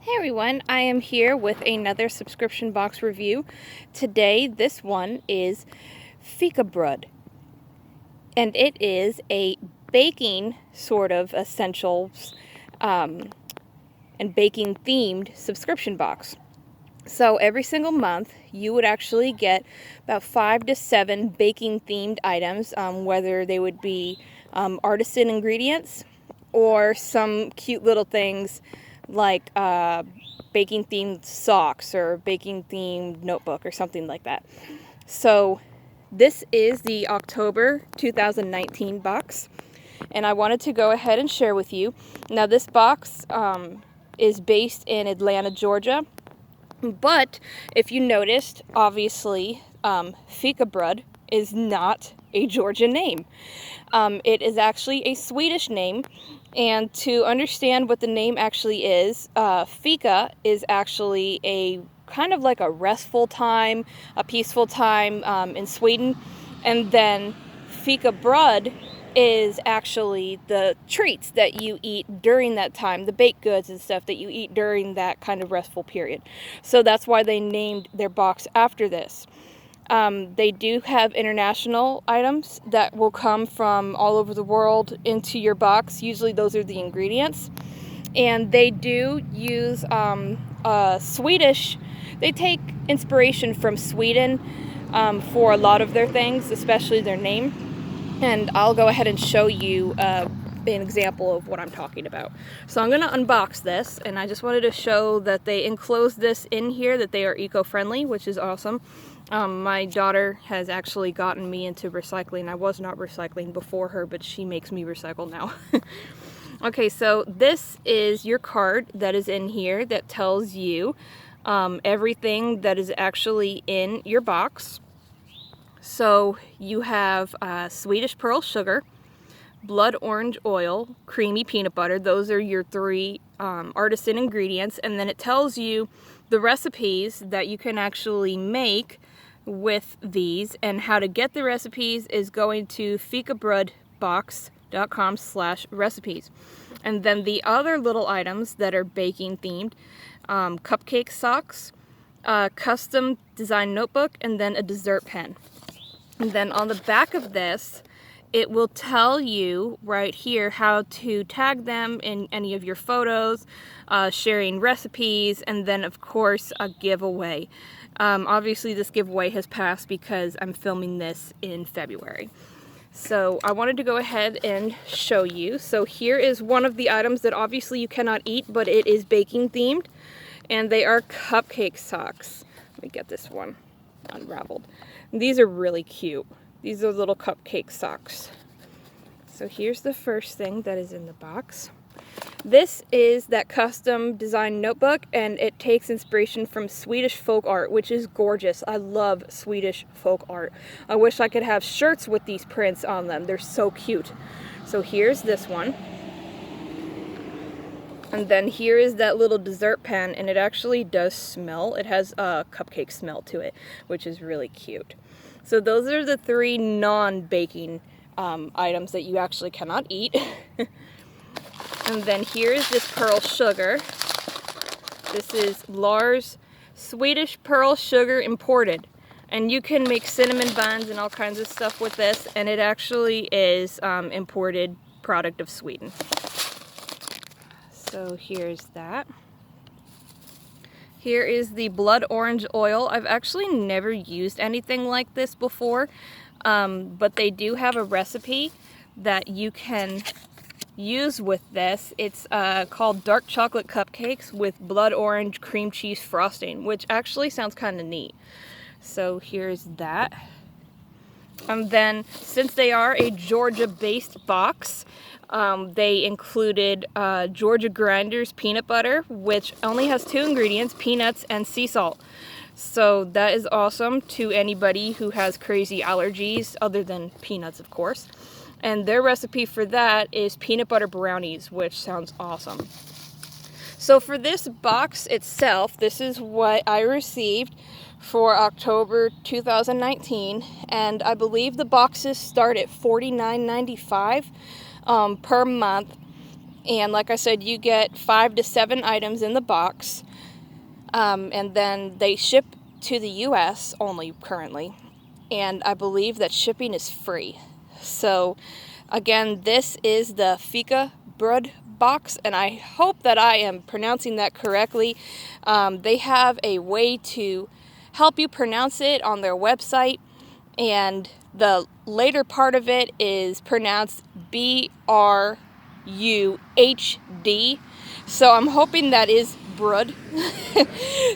Hey everyone, I am here with another subscription box review. Today, this one is Fikabröd, and it is a baking sort of essentials and baking themed subscription box. So every single month, you would actually get about 5 to 7 baking themed items, whether they would be artisan ingredients or some cute little things like baking themed socks or baking themed notebook or something like that. So this is the October 2019 box, and I wanted to go ahead and share with you. Now this box is based in Atlanta, Georgia, but if you noticed, obviously Fikabröd is not a Georgian name. It is actually a Swedish name, and to understand what the name actually is, fika is actually a kind of like a restful time, a peaceful time in Sweden, and then Fikabröd is actually the treats that you eat during that time, the baked goods and stuff that you eat during that kind of restful period. So that's why they named their box after this. They do have international items that will come from all over the world into your box. Usually those are the ingredients. And they do use Swedish, they take inspiration from Sweden for a lot of their things, especially their name. And I'll go ahead and show you an example of what I'm talking about. So I'm going to unbox this, and I just wanted to show that they enclose this in here, that they are eco-friendly, which is awesome. My daughter has actually gotten me into recycling. I was not recycling before her, but she makes me recycle now. Okay, so this is your card that is in here that tells you everything that is actually in your box. So you have Swedish pearl sugar, blood orange oil, creamy peanut butter. Those are your 3 artisan ingredients. And then it tells you the recipes that you can actually make with these, and how to get the recipes is going to fikabrödbox.com/recipes. And then the other little items that are baking themed, cupcake socks, custom design notebook, and then a dessert pen. And then on the back of this, it will tell you right here how to tag them in any of your photos, sharing recipes, and then of course a giveaway. Obviously this giveaway has passed because I'm filming this in February. So I wanted to go ahead and show you. So here is one of the items that obviously you cannot eat, but it is baking themed, and they are cupcake socks. Let me get this one unraveled. These are really cute. These are little cupcake socks. So here's the first thing that is in the box. This is that custom design notebook, and it takes inspiration from Swedish folk art, which is gorgeous. I love Swedish folk art. I wish I could have shirts with these prints on them. They're so cute. So here's this one. And then here is that little dessert pen, and it actually does smell. It has a cupcake smell to it, which is really cute. So those are the 3 non-baking items that you actually cannot eat. And then here is this pearl sugar. This is Lars Swedish pearl sugar imported. And you can make cinnamon buns and all kinds of stuff with this, and it actually is imported product of Sweden. So here's that. Here is the blood orange oil. I've actually never used anything like this before, but they do have a recipe that you can use with this. It's called dark chocolate cupcakes with blood orange cream cheese frosting, which actually sounds kind of neat. So here's that. And then, since they are a Georgia-based box, they included Georgia Grinders peanut butter, which only has 2 ingredients, peanuts and sea salt. So that is awesome to anybody who has crazy allergies, other than peanuts, of course. And their recipe for that is peanut butter brownies, which sounds awesome. So for this box itself, this is what I received for October 2019, and I believe the boxes start at $49.95 per month. And like I said, you get 5 to 7 items in the box. And then they ship to the US only currently. And I believe that shipping is free. So again, this is the Fikabröd box, and I hope that I am pronouncing that correctly. They have a way to help you pronounce it on their website, and the later part of it is pronounced BRUHD. So I'm hoping that is Brud.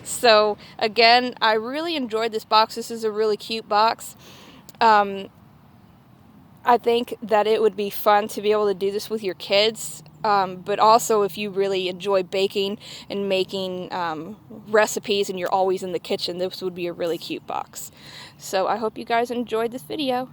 So again, I really enjoyed this box. This is a really cute box. I think that it would be fun to be able to do this with your kids, but also if you really enjoy baking and making recipes and you're always in the kitchen, this would be a really cute box. So I hope you guys enjoyed this video.